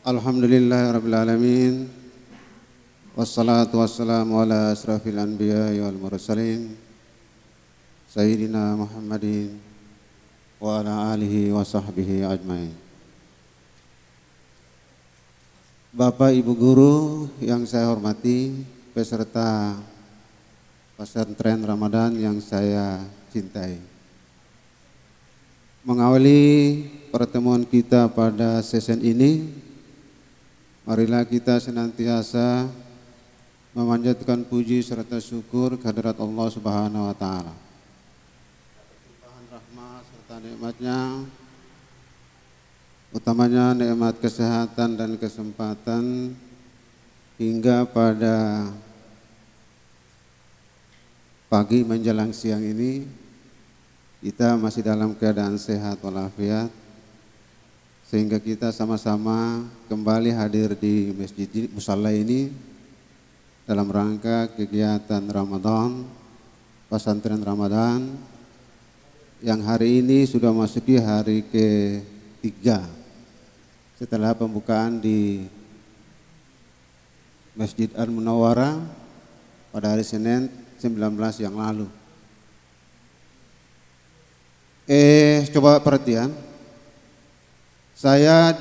Alhamdulillahirabbil alamin. Wassalatu wassalamu ala asrafil anbiya'i wal mursalin Sayyidina Muhammadin wa ala alihi wa sahbihi ajmain. Bapak Ibu guru yang saya hormati, peserta pesantren Ramadan yang saya cintai. Mengawali pertemuan kita pada sesi ini, marilah kita senantiasa memanjatkan puji serta syukur kehadirat Allah Subhanahu wa taala. Limpahan rahmat serta nikmatnya, utamanya nikmat kesehatan dan kesempatan hingga pada pagi menjelang siang ini kita masih dalam keadaan sehat walafiat, sehingga kita sama-sama kembali hadir di masjid musalla ini dalam rangka kegiatan Ramadan, pesantren Ramadan yang hari ini sudah masuki hari ke-3 setelah pembukaan di Masjid Al-Munawwarah pada hari Senin 19 yang lalu. Coba perhatian, saya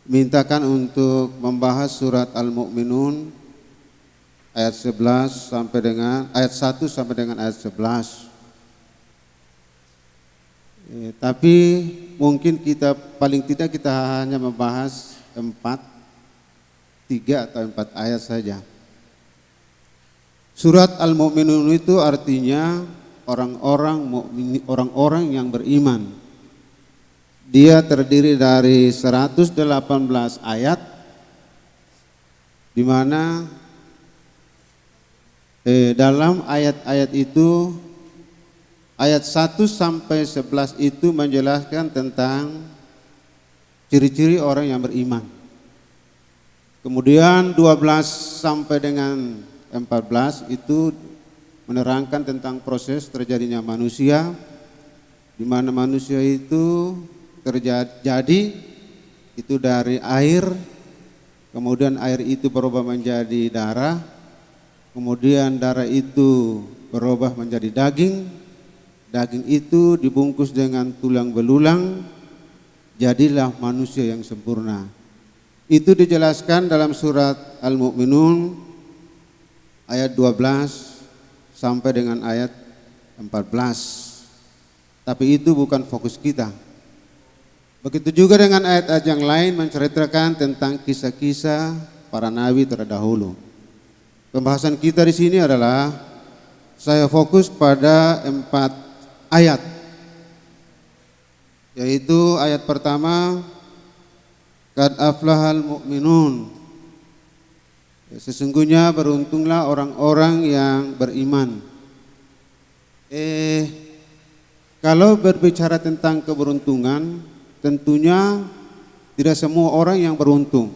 dimintakan untuk membahas surat Al-Mu'minun ayat 11 sampai dengan ayat 1 sampai dengan ayat 11. Tapi mungkin kita paling tidak kita hanya membahas 3 atau 4 ayat saja. Surat Al-Mu'minun itu artinya orang-orang yang beriman. Dia terdiri dari 118 ayat, di mana dalam ayat-ayat itu ayat 1 sampai 11 itu menjelaskan tentang ciri-ciri orang yang beriman. Kemudian 12 sampai dengan 14 itu menerangkan tentang proses terjadinya manusia, di mana manusia itu terjadi itu dari air, kemudian air itu berubah menjadi darah, kemudian darah itu berubah menjadi daging, daging itu dibungkus dengan tulang belulang, jadilah manusia yang sempurna. Itu dijelaskan dalam surat Al-Mu'minun ayat 12 sampai dengan ayat 14. Tapi itu bukan fokus kita. Begitu juga dengan ayat-ayat yang lain menceritakan tentang kisah-kisah para nabi terdahulu. Pembahasan kita di sini adalah saya fokus pada 4 ayat. Yaitu ayat pertama, qad aflahal mu'minun. Sesungguhnya beruntunglah orang-orang yang beriman. Kalau berbicara tentang keberuntungan, tentunya tidak semua orang yang beruntung.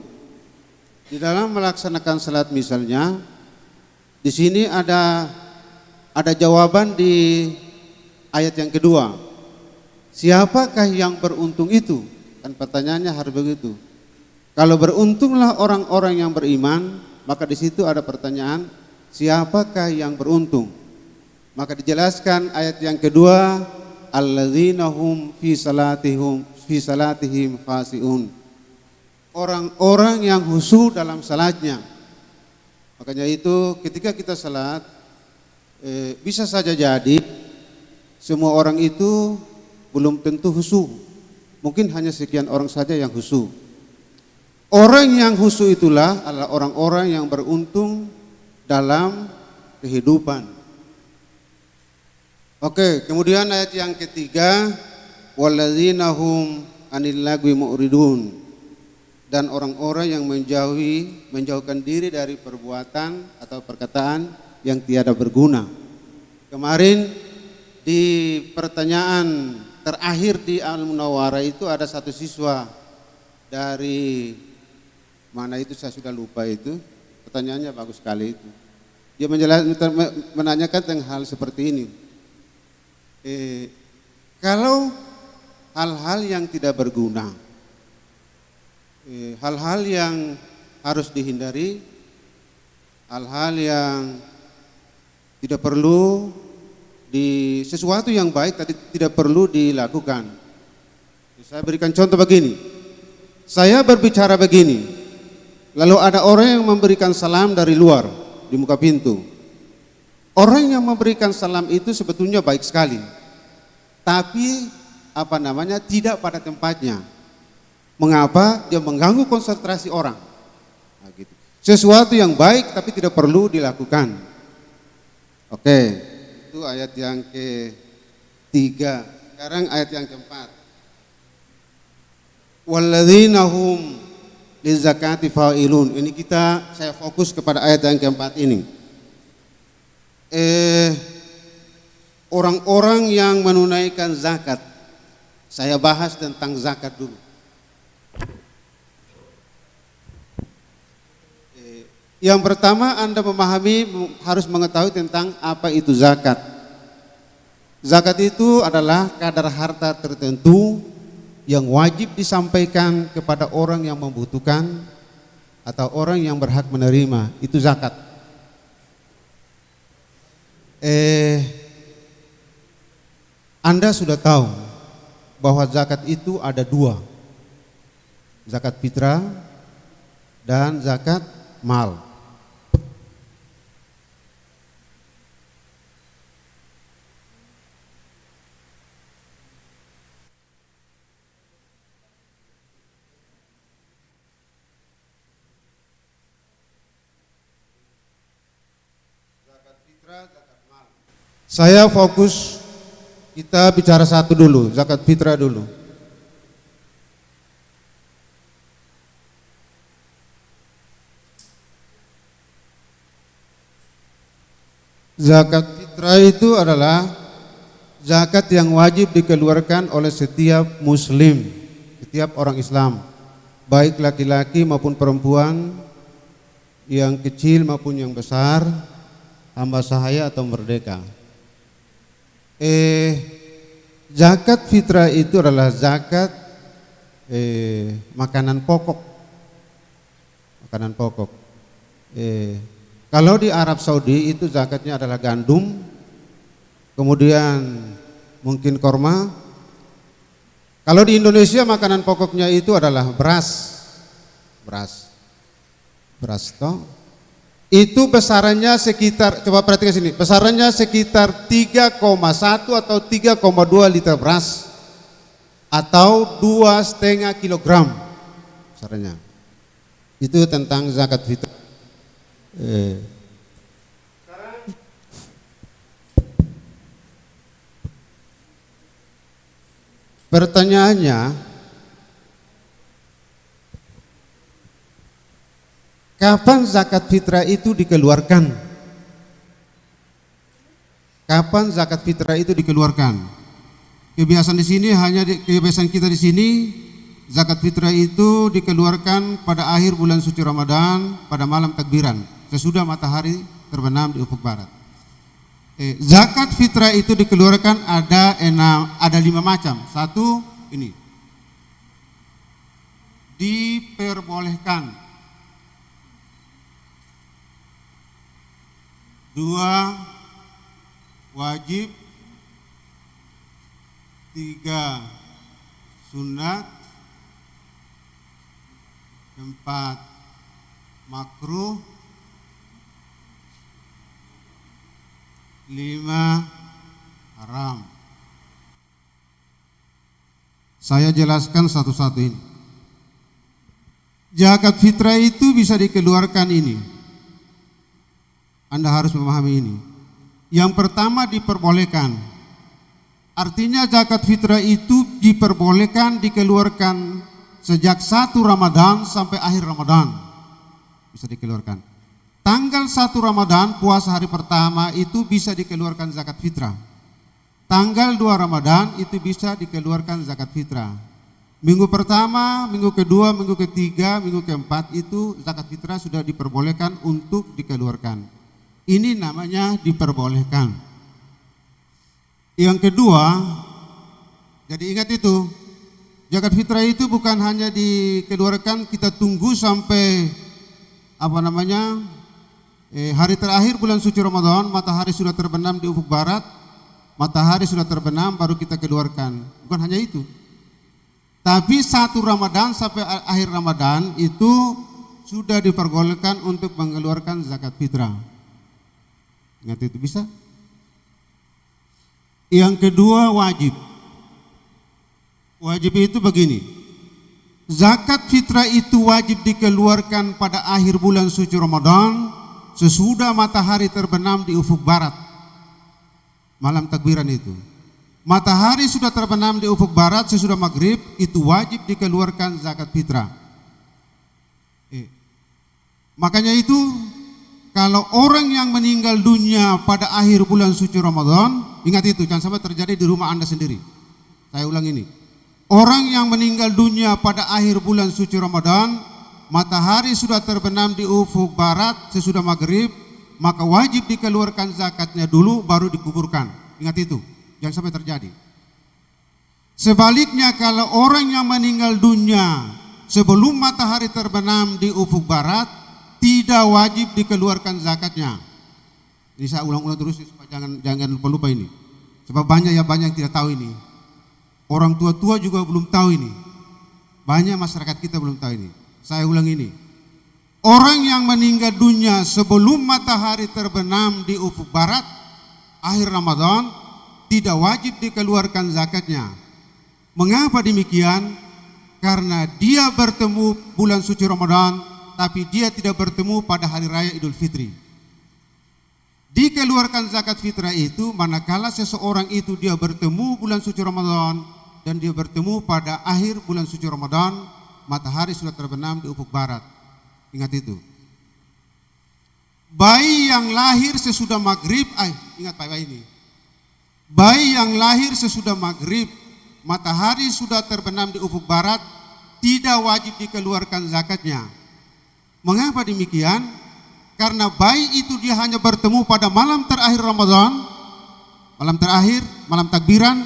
Di dalam melaksanakan salat misalnya, di sini ada jawaban di ayat yang kedua. Siapakah yang beruntung itu? Kan pertanyaannya harus begitu. Kalau beruntunglah orang-orang yang beriman, maka di situ ada pertanyaan, siapakah yang beruntung? Maka dijelaskan ayat yang kedua, alladzina hum fi salatihim khashi'un. Orang-orang yang khusyuk dalam salatnya. Makanya itu ketika kita salat, bisa saja jadi semua orang itu belum tentu khusyuk. Mungkin hanya sekian orang saja yang khusyuk. Orang yang khusyuk itulah adalah orang-orang yang beruntung dalam kehidupan. Oke, kemudian ayat yang ketiga, walladzina hum anil lagwi mu'ridun, dan orang-orang yang menjauhkan diri dari perbuatan atau perkataan yang tiada berguna. Kemarin di pertanyaan terakhir di Al-Munawwarah itu ada satu siswa dari mana itu saya sudah lupa itu, pertanyaannya bagus sekali itu. Dia menanyakan tentang hal seperti ini. Kalau hal-hal yang tidak berguna, hal-hal yang harus dihindari, hal-hal yang tidak perlu sesuatu yang baik tadi tidak perlu dilakukan. Saya berikan contoh begini. Saya berbicara begini, lalu ada orang yang memberikan salam dari luar di muka pintu. Orang yang memberikan salam itu sebetulnya baik sekali, tapi tidak pada tempatnya. Mengapa? Dia mengganggu konsentrasi orang. Nah, gitu. Sesuatu yang baik tapi tidak perlu dilakukan. Oke, itu ayat yang ketiga. Sekarang ayat yang keempat. Walladzina hum lizakati fa'ilun. Ini saya fokus kepada ayat yang keempat ini. Orang-orang yang menunaikan zakat. Saya bahas tentang zakat dulu. Yang pertama, Anda harus mengetahui tentang apa itu zakat. Zakat itu adalah kadar harta tertentu yang wajib disampaikan kepada orang yang membutuhkan atau orang yang berhak menerima. Itu zakat. Anda sudah tahu bahwa zakat itu ada dua. Zakat fitrah dan zakat mal. Saya fokus, kita bicara satu dulu, zakat fitrah dulu. Zakat fitrah itu adalah zakat yang wajib dikeluarkan oleh setiap muslim, setiap orang Islam, baik laki-laki maupun perempuan, yang kecil maupun yang besar, hamba sahaya atau merdeka. Zakat fitrah itu adalah zakat makanan pokok. Makanan pokok. Kalau di Arab Saudi itu zakatnya adalah gandum, kemudian mungkin korma. Kalau di Indonesia makanan pokoknya itu adalah beras. Beras toh. Itu besarannya sekitar, coba perhatikan sini, besarannya sekitar 3,1 atau 3,2 liter beras atau 2,5 kilogram besarannya. Itu tentang zakat fitrah. Pertanyaannya, kapan zakat fitrah itu dikeluarkan? Kapan zakat fitrah itu dikeluarkan? Kebiasaan di sini kebiasaan kita di sini, zakat fitrah itu dikeluarkan pada akhir bulan suci Ramadan pada malam takbiran, sesudah matahari terbenam di ufuk barat. Zakat fitrah itu dikeluarkan ada 5 macam. Satu, ini diperbolehkan. 2, wajib. 3, sunat. 4, makruh. 5, haram. Saya jelaskan satu-satu ini. Zakat fitrah itu bisa dikeluarkan ini. Anda harus memahami ini. Yang pertama, diperbolehkan. Artinya zakat fitrah itu diperbolehkan dikeluarkan sejak 1 Ramadan sampai akhir Ramadan. Bisa dikeluarkan. Tanggal 1 Ramadan, puasa hari pertama itu bisa dikeluarkan zakat fitrah. Tanggal 2 Ramadan itu bisa dikeluarkan zakat fitrah. Minggu pertama, minggu kedua, minggu ketiga, minggu keempat itu zakat fitrah sudah diperbolehkan untuk dikeluarkan. Ini namanya diperbolehkan. Yang kedua, jadi ingat itu. zakat fitrah itu bukan hanya dikeluarkan kita tunggu sampai hari terakhir bulan suci Ramadan, matahari sudah terbenam di ufuk barat, matahari sudah terbenam baru kita keluarkan. Bukan hanya itu. Tapi 1 Ramadan sampai akhir Ramadan itu sudah diperbolehkan untuk mengeluarkan zakat fitrah. Ingat itu bisa? Yang kedua wajib. Wajib itu begini. Zakat fitrah itu wajib dikeluarkan pada akhir bulan suci Ramadan sesudah matahari terbenam di ufuk barat. Malam takbiran itu. Matahari sudah terbenam di ufuk barat sesudah maghrib, itu wajib dikeluarkan zakat fitrah. Makanya itu kalau orang yang meninggal dunia pada akhir bulan suci Ramadan, ingat itu, jangan sampai terjadi di rumah Anda sendiri. Saya ulang ini. Orang yang meninggal dunia pada akhir bulan suci Ramadan, matahari sudah terbenam di ufuk barat sesudah maghrib, maka wajib dikeluarkan zakatnya dulu baru dikuburkan. Ingat itu, jangan sampai terjadi. Sebaliknya kalau orang yang meninggal dunia sebelum matahari terbenam di ufuk barat, tidak wajib dikeluarkan zakatnya. Ini saya ulang-ulang terus supaya jangan lupa-lupa ini. Sebab banyak yang tidak tahu ini. Orang tua-tua juga belum tahu ini. Banyak masyarakat kita belum tahu ini. Saya ulang ini. Orang yang meninggal dunia sebelum matahari terbenam di ufuk barat akhir Ramadan tidak wajib dikeluarkan zakatnya. Mengapa demikian? Karena dia bertemu bulan suci Ramadan, tapi dia tidak bertemu pada hari raya Idul Fitri. Dikeluarkan zakat fitrah itu manakala seseorang itu dia bertemu bulan suci Ramadan dan dia bertemu pada akhir bulan suci Ramadan, matahari sudah terbenam di ufuk barat. Ingat itu. Bayi yang lahir sesudah maghrib, ingat Pak ini. Bayi yang lahir sesudah maghrib, matahari sudah terbenam di ufuk barat, tidak wajib dikeluarkan zakatnya. Mengapa demikian? Karena bayi itu dia hanya bertemu pada malam terakhir Ramadan, malam terakhir, malam takbiran,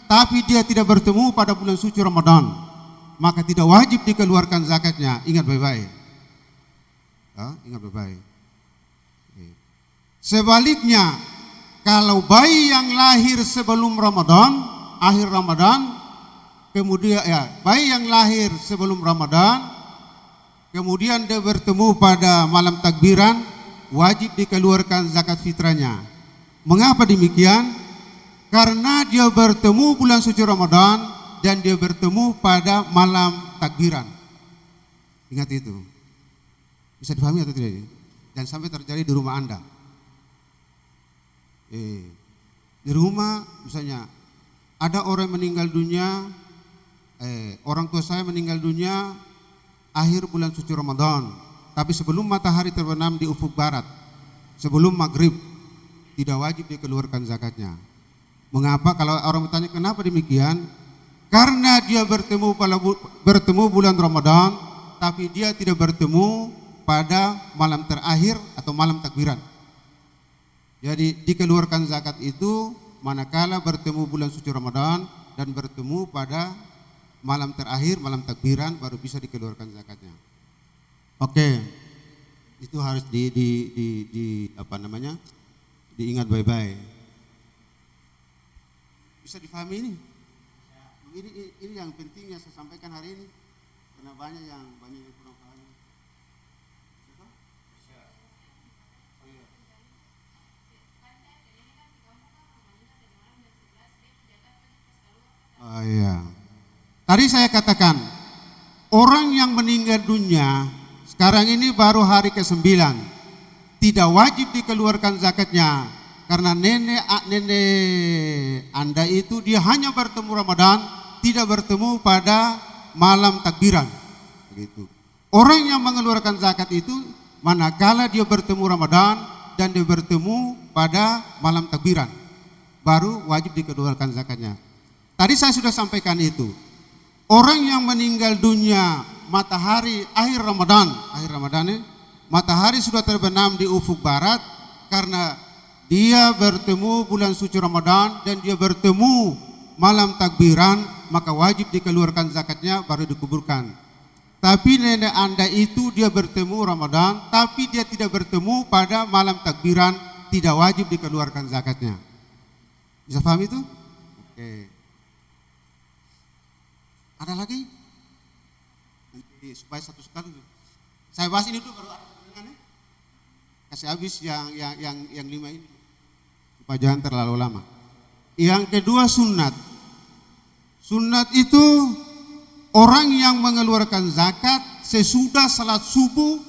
tapi dia tidak bertemu pada bulan suci Ramadan, maka tidak wajib dikeluarkan zakatnya. Ingat baik-baik. Ingat baik-baik. Sebaliknya, kalau bayi yang lahir sebelum Ramadan, akhir Ramadan, kemudian bayi yang lahir sebelum Ramadan, kemudian dia bertemu pada malam takbiran, wajib dikeluarkan zakat fitrahnya. Mengapa demikian? Karena dia bertemu bulan suci Ramadan dan dia bertemu pada malam takbiran. Ingat itu. Bisa dipahami atau tidak ini? Dan sampai terjadi di rumah Anda. Di rumah misalnya ada orang meninggal dunia, orang tua saya meninggal dunia akhir bulan suci Ramadan, tapi sebelum matahari terbenam di ufuk barat, sebelum maghrib, tidak wajib dikeluarkan zakatnya. Mengapa? Kalau orang bertanya kenapa demikian? Karena dia bertemu bulan Ramadan, tapi dia tidak bertemu pada malam terakhir atau malam takbiran. Jadi dikeluarkan zakat itu manakala bertemu bulan suci Ramadan dan bertemu pada malam terakhir, malam takbiran, baru bisa dikeluarkan zakatnya. Oke, itu harus diingat baik-baik. Bisa dipahami ini? Ini yang penting yang saya sampaikan hari ini, karena banyak yang kurang paham. Oh iya. Tadi saya katakan, orang yang meninggal dunia sekarang ini baru hari ke-9, tidak wajib dikeluarkan zakatnya, karena nenek Anda itu dia hanya bertemu Ramadan, tidak bertemu pada malam takbiran. Begitu. Orang yang mengeluarkan zakat itu manakala dia bertemu Ramadan dan dia bertemu pada malam takbiran, baru wajib dikeluarkan zakatnya. Tadi saya sudah sampaikan itu. Orang yang meninggal dunia matahari akhir Ramadan matahari sudah terbenam di ufuk barat karena dia bertemu bulan suci Ramadan dan dia bertemu malam takbiran, maka wajib dikeluarkan zakatnya baru dikuburkan. Tapi nenek Anda itu dia bertemu Ramadan, tapi dia tidak bertemu pada malam takbiran, tidak wajib dikeluarkan zakatnya. Bisa paham itu? Oke. Ada lagi? Nanti supaya satu sekali. Saya bahas ini dulu baru ada pertanyaannya. Kasih habis yang 5 ini supaya jangan terlalu lama. Yang kedua sunat. Sunat itu orang yang mengeluarkan zakat sesudah salat subuh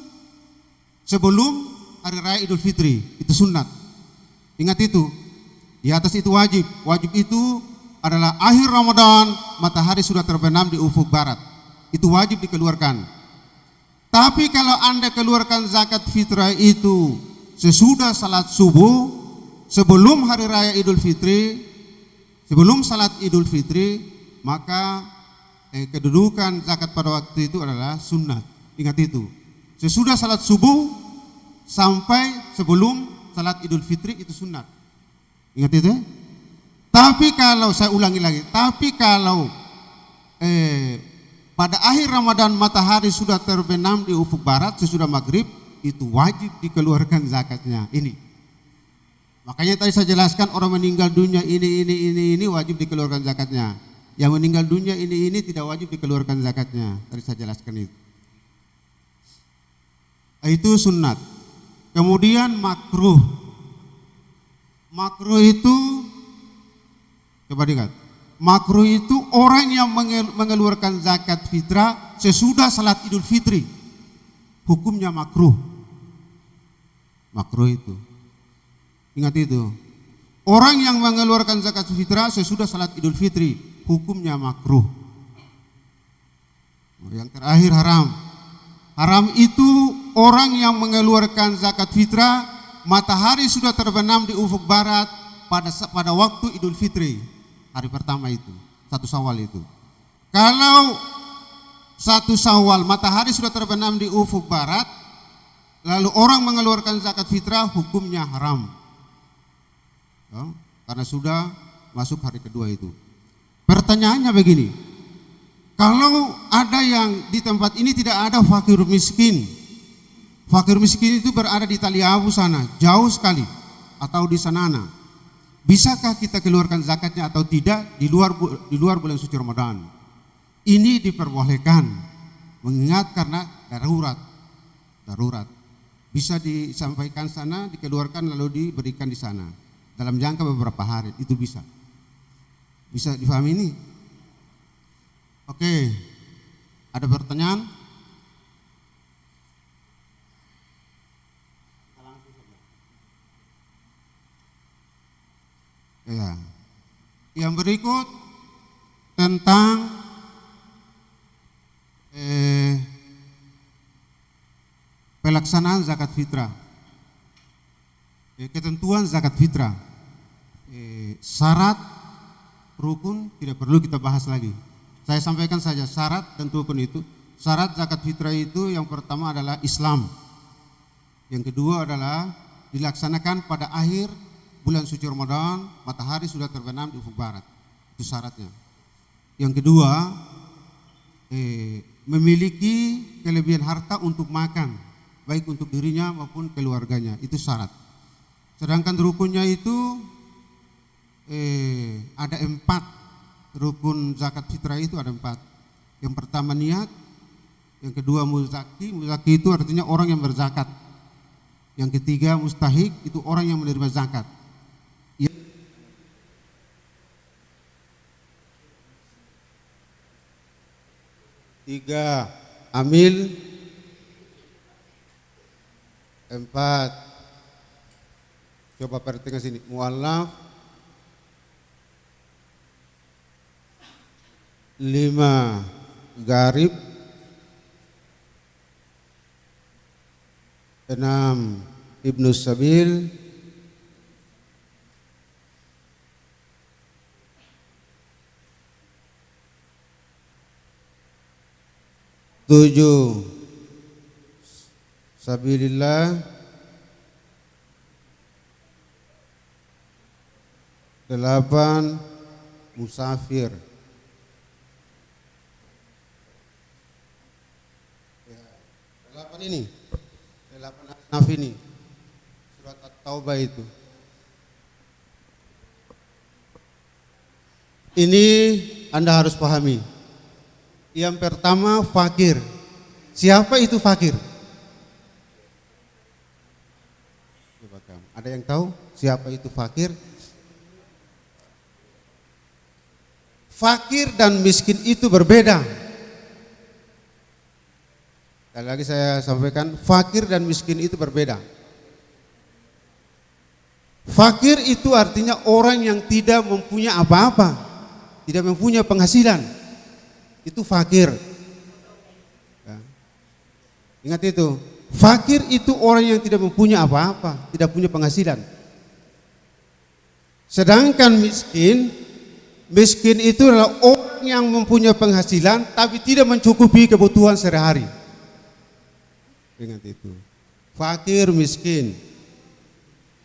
sebelum hari raya Idul Fitri, itu sunat. Ingat itu. Di atas itu wajib. Wajib itu adalah akhir Ramadan, matahari sudah terbenam di ufuk barat. Itu wajib dikeluarkan. Tapi kalau Anda keluarkan zakat fitrah itu sesudah salat subuh, sebelum hari raya Idul Fitri, sebelum salat Idul Fitri, maka kedudukan zakat pada waktu itu adalah sunat. Ingat itu. Sesudah salat subuh sampai sebelum salat Idul Fitri itu sunat. Ingat itu. Tapi kalau, saya ulangi lagi, tapi kalau pada akhir Ramadan matahari sudah terbenam di ufuk barat sesudah maghrib, itu wajib dikeluarkan zakatnya. Ini. Makanya tadi saya jelaskan orang meninggal dunia ini wajib dikeluarkan zakatnya. Yang meninggal dunia ini tidak wajib dikeluarkan zakatnya. Tadi saya jelaskan itu. Itu sunat. Kemudian makruh. Makruh itu, coba lihat. Makruh itu orang yang mengeluarkan zakat fitrah sesudah salat Idul Fitri. Hukumnya makruh. Makruh itu. Ingat itu. Orang yang mengeluarkan zakat fitrah sesudah salat Idul Fitri, hukumnya makruh. Yang terakhir haram. Haram itu orang yang mengeluarkan zakat fitrah, matahari sudah terbenam di ufuk barat pada waktu Idul Fitri, hari pertama itu, 1 Syawal itu. Kalau 1 Syawal matahari sudah terbenam di ufuk barat, lalu orang mengeluarkan zakat fitrah, hukumnya haram. Ya, karena sudah masuk hari kedua itu. Pertanyaannya begini, kalau ada yang di tempat ini tidak ada fakir miskin, fakir miskin itu berada di Tali Abu sana, jauh sekali, atau di Sanana, bisakah kita keluarkan zakatnya atau tidak di luar bulan suci Ramadan? Ini diperbolehkan, mengingat karena darurat. Bisa disampaikan sana, dikeluarkan lalu diberikan di sana dalam jangka beberapa hari, itu bisa. Bisa difahami ini? Oke, ada pertanyaan? Ya. Yang berikut tentang pelaksanaan zakat fitrah. Ketentuan zakat fitrah. Syarat, rukun tidak perlu kita bahas lagi. Saya sampaikan saja syarat dan rukun itu. Syarat zakat fitrah itu yang pertama adalah Islam. Yang kedua adalah dilaksanakan pada akhir bulan suci Ramadan, matahari sudah terbenam di ufuk barat. Itu syaratnya. Yang kedua, memiliki kelebihan harta untuk makan, baik untuk dirinya maupun keluarganya. Itu syarat. Sedangkan rukunnya itu ada 4. Rukun zakat fitrah itu ada 4. Yang pertama niat, yang kedua muzaki itu artinya orang yang berzakat. Yang ketiga mustahik, itu orang yang menerima zakat. 3 amil, 4 coba perhatikan sini, mu'allaf, 5 garib, 6 ibnu sabil, 7 sabilillah, 8 musafir. Delapan ini, delapan asnaf ini, surat At-Taubah itu. Ini Anda harus pahami. Yang pertama fakir. Siapa itu fakir? Coba kamu. Ada yang tahu siapa itu fakir? Fakir dan miskin itu berbeda. Sekali lagi saya sampaikan, fakir dan miskin itu berbeda. Fakir itu artinya orang yang tidak mempunyai apa-apa, tidak mempunyai penghasilan. Itu fakir. Ya. Ingat itu, fakir itu orang yang tidak mempunyai apa-apa, tidak punya penghasilan. Sedangkan miskin itu adalah orang yang mempunyai penghasilan tapi tidak mencukupi kebutuhan sehari-hari. Ingat itu. Fakir, miskin.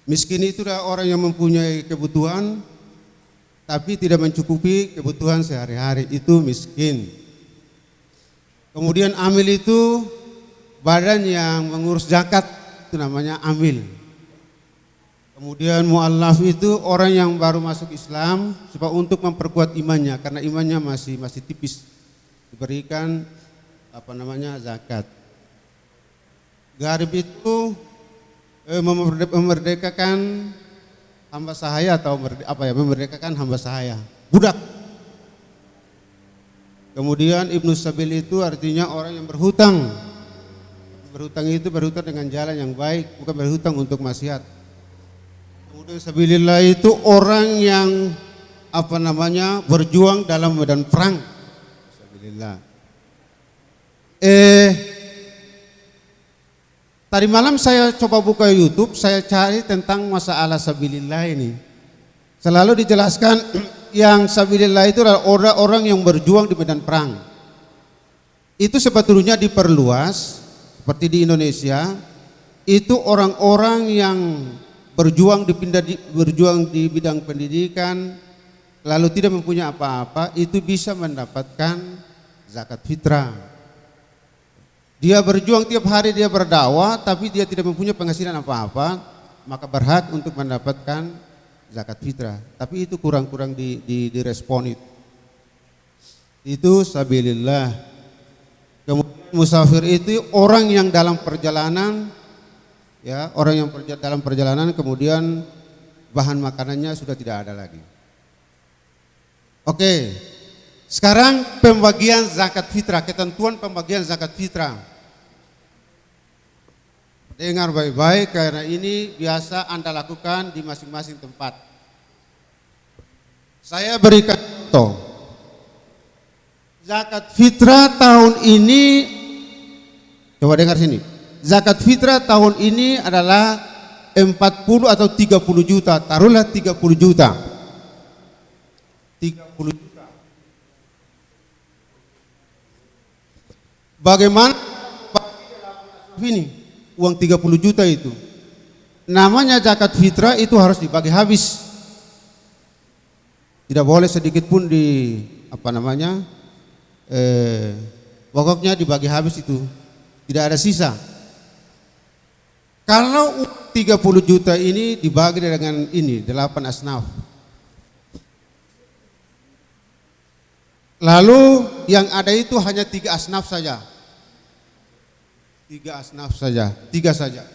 Miskin itu adalah orang yang mempunyai kebutuhan tapi tidak mencukupi kebutuhan sehari-hari. Itu miskin. Kemudian amil itu badan yang mengurus zakat, itu namanya amil. Kemudian mu'allaf itu orang yang baru masuk Islam supaya untuk memperkuat imannya karena imannya masih tipis, diberikan zakat. Gharib itu memerdekakan hamba sahaya atau memerdekakan hamba sahaya, budak. Kemudian Ibnu Sabil itu artinya orang yang berhutang. Berhutang itu berhutang dengan jalan yang baik, bukan berhutang untuk maksiat. Kemudian sabilillah itu orang yang berjuang dalam medan perang. Sabilillah. Tadi malam saya coba buka YouTube, saya cari tentang masalah sabilillah ini. Selalu dijelaskan yang sabilillah itu adalah orang-orang yang berjuang di medan perang. Itu sebetulnya diperluas seperti di Indonesia, itu orang-orang yang berjuang di bidang pendidikan lalu tidak mempunyai apa-apa, itu bisa mendapatkan zakat fitrah. Dia berjuang tiap hari, dia berdakwah tapi dia tidak mempunyai penghasilan apa-apa, maka berhak untuk mendapatkan zakat fitrah. Tapi itu kurang-kurang direspon itu. Itu sabilillah. Kemudian musafir itu orang yang dalam perjalanan, ya, orang yang dalam perjalanan kemudian bahan makanannya sudah tidak ada lagi. Oke. Sekarang pembagian zakat fitrah, ketentuan pembagian zakat fitrah. Dengar baik-baik karena ini biasa Anda lakukan di masing-masing tempat. Saya berikan contoh. Zakat fitrah tahun ini, coba dengar sini. Zakat fitrah tahun ini adalah 40 atau 30 juta, taruhlah 30 juta. 30 juta. Bagaimana ini uang 30 juta itu? Namanya zakat fitrah itu harus dibagi habis. Tidak boleh sedikit pun pokoknya dibagi habis itu. Tidak ada sisa. Kalau 30 juta ini dibagi dengan 8 asnaf. Lalu yang ada itu hanya 3 asnaf saja. 3 asnaf saja, 3 saja.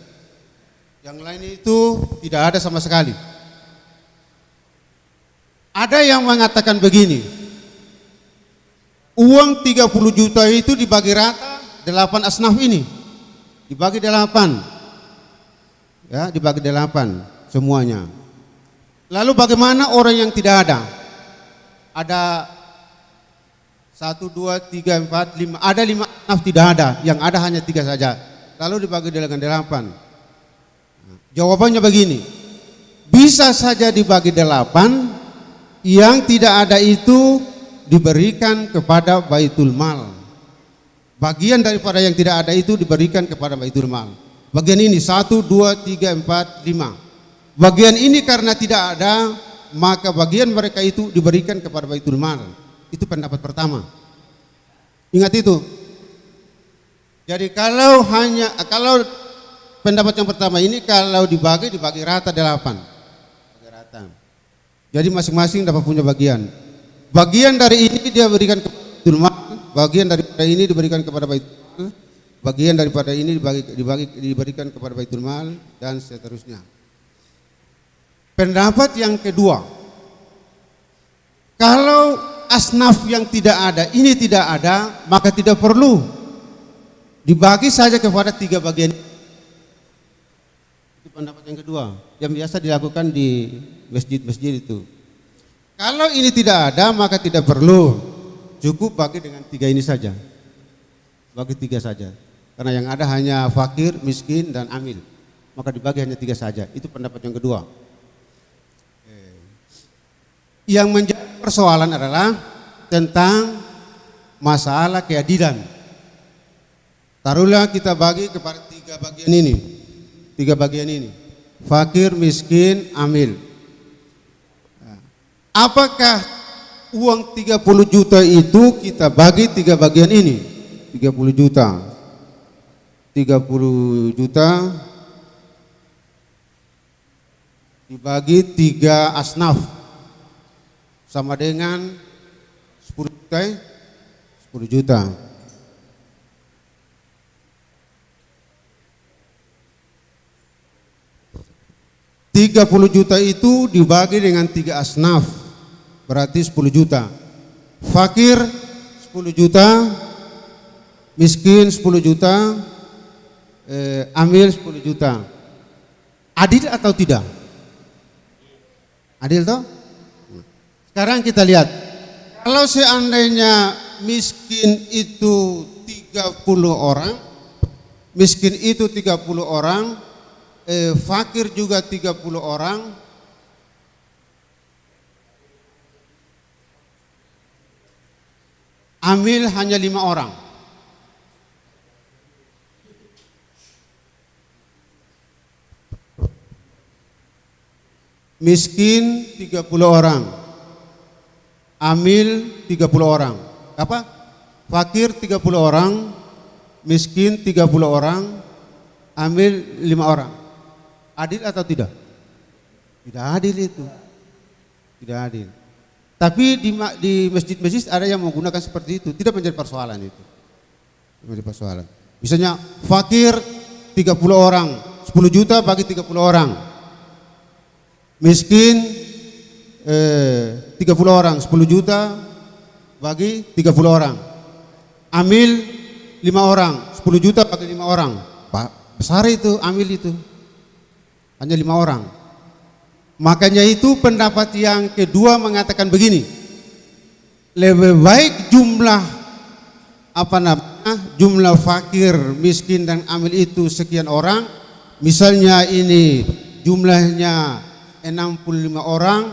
Yang lain itu tidak ada sama sekali. Ada yang mengatakan begini, uang 30 juta itu dibagi rata 8 asnaf ini. Dibagi 8. Ya, dibagi 8 semuanya. Lalu bagaimana orang yang tidak ada? Ada 1, 2, 3, 4, 5. Ada 5 asnaf tidak ada, yang ada hanya 3 saja. Lalu dibagi dengan 8. Jawabannya begini, bisa saja dibagi 8, yang tidak ada itu diberikan kepada Baitul Mal. Bagian daripada yang tidak ada itu diberikan kepada Baitul Mal. Bagian ini 1, 2, 3, 4, 5. Bagian ini karena tidak ada, maka bagian mereka itu diberikan kepada Baitul Mal. Itu pendapat pertama. Ingat itu. Jadi kalau pendapat yang pertama ini kalau dibagi rata 8. Bagi rata. Jadi masing-masing dapat punya bagian. Bagian dari ini dia berikan kepada Baitul Mal, bagian daripada ini diberikan kepada Baitul Mal, bagian daripada ini diberikan kepada Baitul Mal dan seterusnya. Pendapat yang kedua, kalau asnaf yang tidak ada, ini tidak ada, maka tidak perlu dibagi saja kepada 3 bagian. Itu pendapat yang kedua, yang biasa dilakukan di masjid-masjid itu. Kalau ini tidak ada, maka tidak perlu, cukup bagi dengan 3 ini saja, bagi 3 saja. Karena yang ada hanya fakir, miskin, dan amil, maka dibagi hanya 3 saja. Itu pendapat yang kedua. Yang menjadi persoalan adalah tentang masalah keadilan. Taruhlah kita bagi kepada 3 bagian ini. 3 bagian ini. Fakir, miskin, amil. Apakah uang 30 juta itu kita bagi 3 bagian ini? 30 juta. 30 juta dibagi 3 asnaf. Sama dengan 10 juta, 10 juta. Rp30 juta itu dibagi dengan 3 asnaf, berarti 10 juta. Fakir 10 juta, miskin 10 juta, amil 10 juta. Adil atau tidak? Adil toh? Sekarang kita lihat, kalau seandainya miskin itu 30 orang, miskin itu 30 orang, fakir juga 30 orang, amil hanya 5 orang. Miskin 30 orang. Amil 30 orang. Apa? Fakir 30 orang, miskin 30 orang, amil 5 orang. Adil atau tidak? Tidak adil itu. Tidak adil. Tapi di masjid-masjid ada yang menggunakan seperti itu, tidak menjadi persoalan itu. Menjadi persoalan. Misalnya fakir 30 orang, 10 juta bagi 30 orang. Miskin 30 orang, 10 juta bagi 30 orang. Amil 5 orang, 10 juta bagi 5 orang. Pak, besar itu amil itu. Hanya 5 orang. Makanya itu pendapat yang kedua mengatakan begini. Lebih baik jumlah fakir, miskin dan amil itu sekian orang. Misalnya ini jumlahnya 65 orang,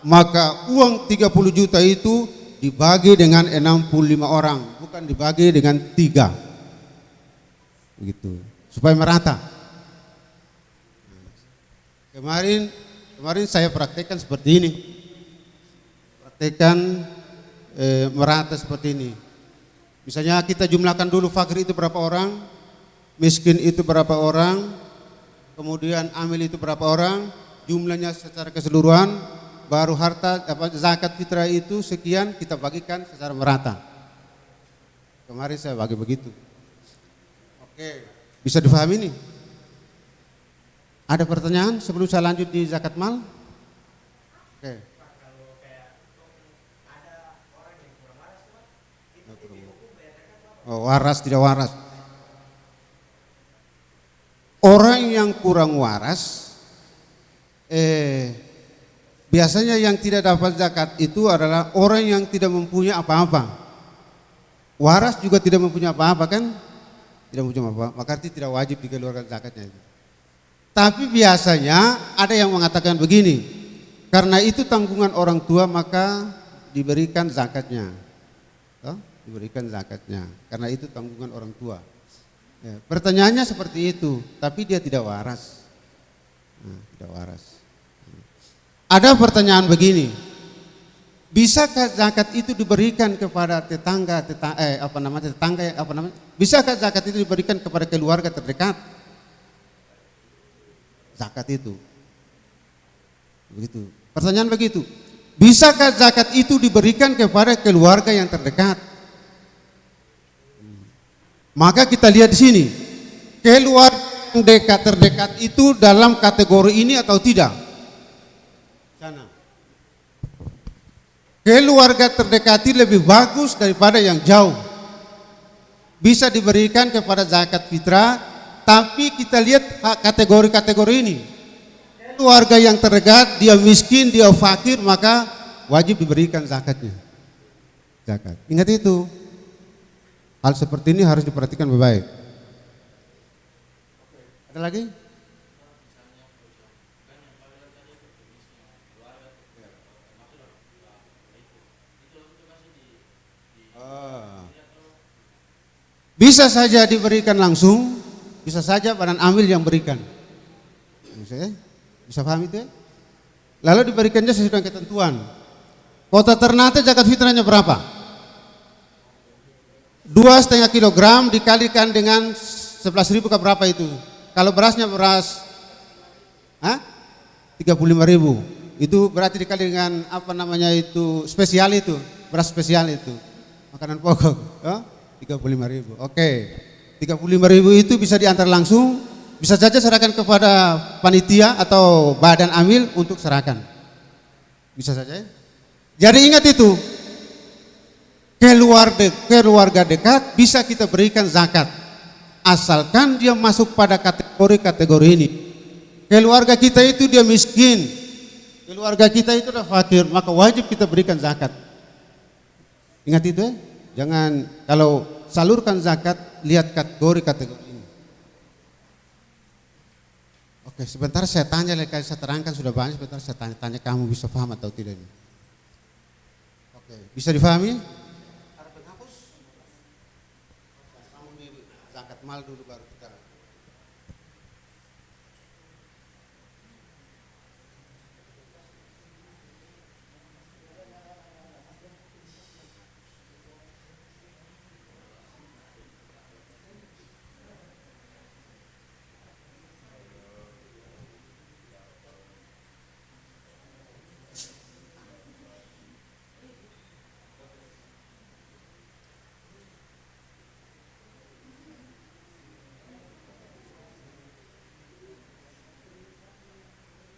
maka uang 30 juta itu dibagi dengan 65 orang, bukan dibagi dengan 3. Begitu, supaya merata. Kemarin saya praktekkan seperti ini. Praktekkan merata seperti ini. Misalnya kita jumlahkan dulu fakir itu berapa orang, miskin itu berapa orang, kemudian amil itu berapa orang, jumlahnya secara keseluruhan, baru harta zakat fitrah itu sekian, kita bagikan secara merata. Kemarin saya bagi begitu. Oke, bisa difahami nih? Ada pertanyaan sebelum saya lanjut di zakat mal? Oke. Oh, waras tidak waras. Orang yang kurang waras, biasanya yang tidak dapat zakat itu adalah orang yang tidak mempunyai apa-apa. Waras juga tidak mempunyai apa-apa kan? Tidak mempunyai apa-apa, maka tidak wajib dikeluarkan zakatnya itu. Tapi biasanya ada yang mengatakan begini, karena itu tanggungan orang tua maka diberikan zakatnya. Diberikan zakatnya, karena itu tanggungan orang tua. Ya, pertanyaannya seperti itu, tapi dia tidak waras. Tidak waras. Ada pertanyaan begini, Bisakah zakat itu diberikan kepada tetangga, bisakah zakat itu diberikan kepada keluarga terdekat? Zakat itu. Begitu. Pertanyaan begitu. Bisakah zakat itu diberikan kepada keluarga yang terdekat? Maka kita lihat di sini, keluarga yang terdekat itu dalam kategori ini atau tidak? Sana. Keluarga terdekat lebih bagus daripada yang jauh. Bisa diberikan kepada zakat fitrah, tapi kita lihat kategori-kategori ini. Keluarga yang terdekat, dia miskin, dia fakir, maka wajib diberikan zakatnya. Zakat. Ingat itu. Hal seperti ini harus diperhatikan baik-baik. Ada lagi? Bisa saja diberikan langsung, bisa saja badan amil yang berikan. Bisa paham itu ya? Lalu diberikannya sesuai dengan ketentuan. Kota Ternate zakat fitrahnya berapa? 2,5 kilogram dikalikan dengan 11.000 ke berapa itu? Kalau berasnya beras 35.000. Itu berarti dikali dengan spesial itu, beras spesial itu. Makanan pokok, 35.000. Oke. 35.000 itu bisa diantar langsung, bisa saja serahkan kepada panitia atau badan amil untuk serahkan. Bisa saja. Jadi ingat itu. Keluarga dekat bisa kita berikan zakat. Asalkan dia masuk pada kategori-kategori ini. Keluarga kita itu dia miskin. Keluarga kita itu adalah fakir, maka wajib kita berikan zakat. Ingat itu ya. Jangan kalau salurkan zakat, lihat kategori-kategori ini. Oke, sebentar saya tanya, saya terangkan sudah banyak, sebentar saya tanya kamu bisa paham atau tidak ini. Oke, bisa difahami? Zakat mal dulu baru kita.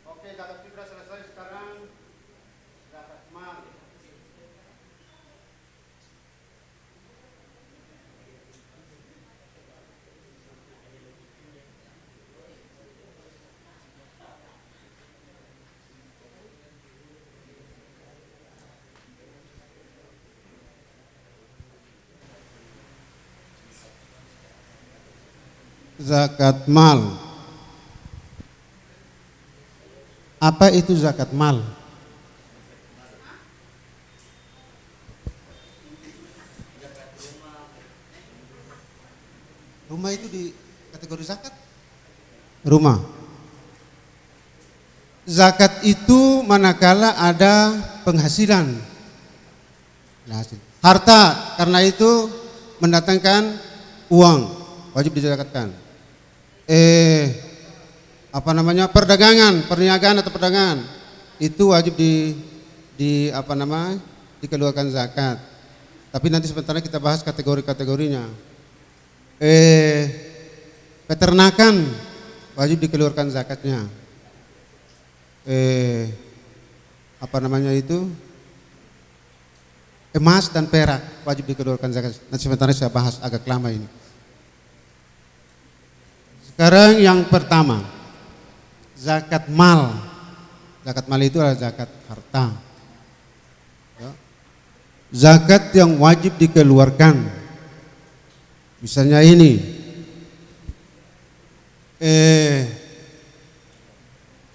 Oke, zakat fitrah selesai, sekarang zakat mal. Zakat mal. Apa itu zakat mal? Rumah itu di kategori zakat? Rumah. Zakat itu manakala ada penghasilan. Harta, karena itu mendatangkan uang, wajib dizakatkan. Perdagangan, perniagaan atau perdagangan itu wajib dikeluarkan zakat. Tapi nanti sebentar kita bahas kategori-kategorinya. Peternakan wajib dikeluarkan zakatnya. Emas dan perak wajib dikeluarkan zakat. Nanti sebentar saya bahas, agak lama ini. Sekarang yang pertama, zakat mal. Zakat mal itu adalah zakat harta. Zakat yang wajib dikeluarkan. Misalnya ini.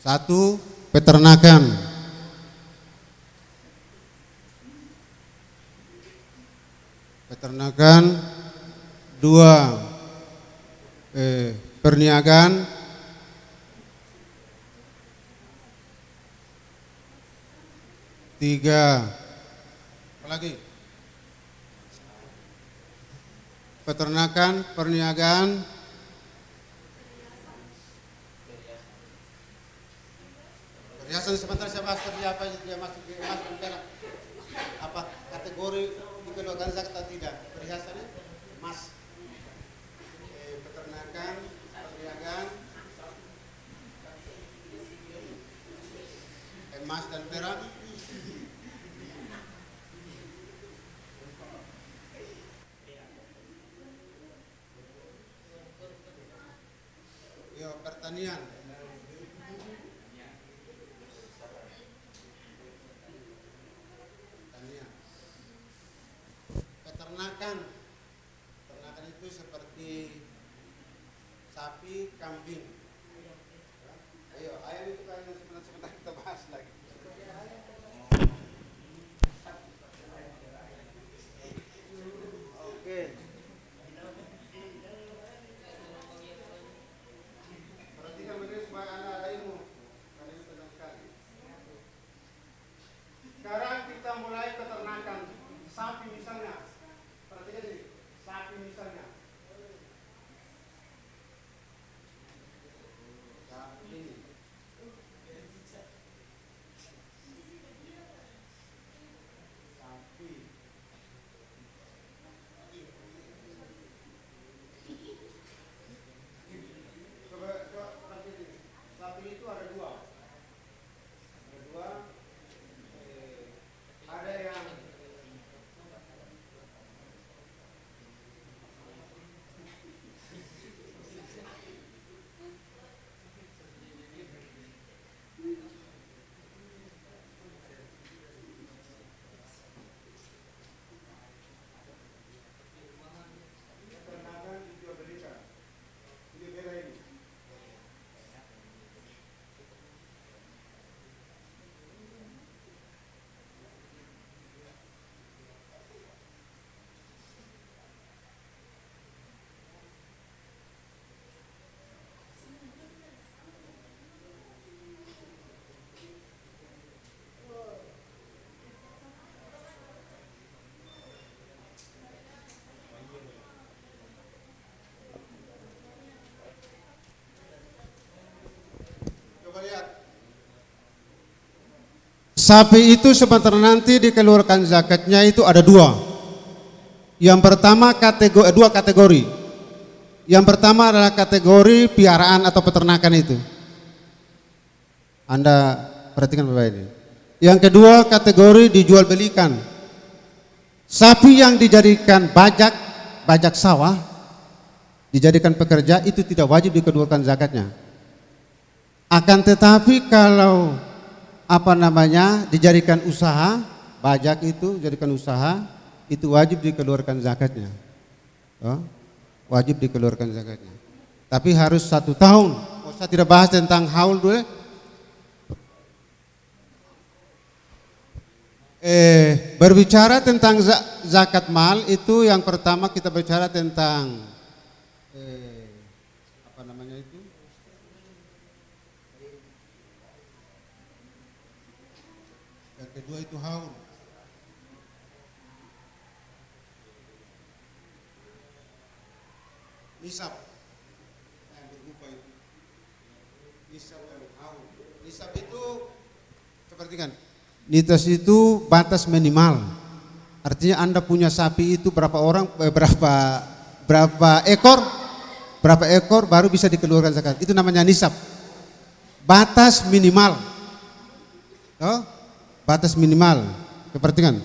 Satu, peternakan. Peternakan. Dua, perniagaan. Tiga, Lagi. Peternakan, perniagaan, perhiasan. Sebentar saya bahas tadi apa dia masuk di emas dan perak. Apa kategori dikeluarkan zakat atau tidak? Perhiasannya emas. Peternakan, perniagaan, emas dan perak. Yo, pertanian. Peternakan. Peternakan itu seperti sapi, kambing. Ayo, ayam itu kan sebentar kita bahas lagi. Oke. Perhatikan benar supaya Anda ada ilmu. Karena itu penting sekali. Sekarang kita mulai peternakan sapi misalnya. Perhatikan ini, sapi misalnya. Sapi. Sapi. Coba perhatikan ini. Sapi itu ada dua. Ada dua. Ada yang peternakan dijual belikan. Ini beda ini. Coba lihat. Sapi itu sebentar nanti dikeluarkan zakatnya itu ada dua. Yang pertama dua kategori. Yang pertama adalah kategori piaraan atau peternakan itu. Anda perhatikan Bapak ini. Yang kedua kategori dijual belikan. Sapi yang dijadikan bajak sawah, dijadikan pekerja itu tidak wajib dikeluarkan zakatnya. Akan tetapi kalau dijadikan usaha, bajak itu jadikan usaha, itu wajib dikeluarkan zakatnya. Wajib dikeluarkan zakatnya. Tapi harus 1 tahun. Saya tidak bahas tentang haul dulu. Berbicara tentang zakat mal itu yang pertama kita bicara tentang yang kedua itu haul. Nisab. Yang berupa itu. Nisab dan haul. Nisab itu seperti kan? Nisab itu batas minimal. Artinya Anda punya sapi itu berapa ekor baru bisa dikeluarkan zakat. Itu namanya nisab. Batas minimal. Batas minimal. Seperti kan?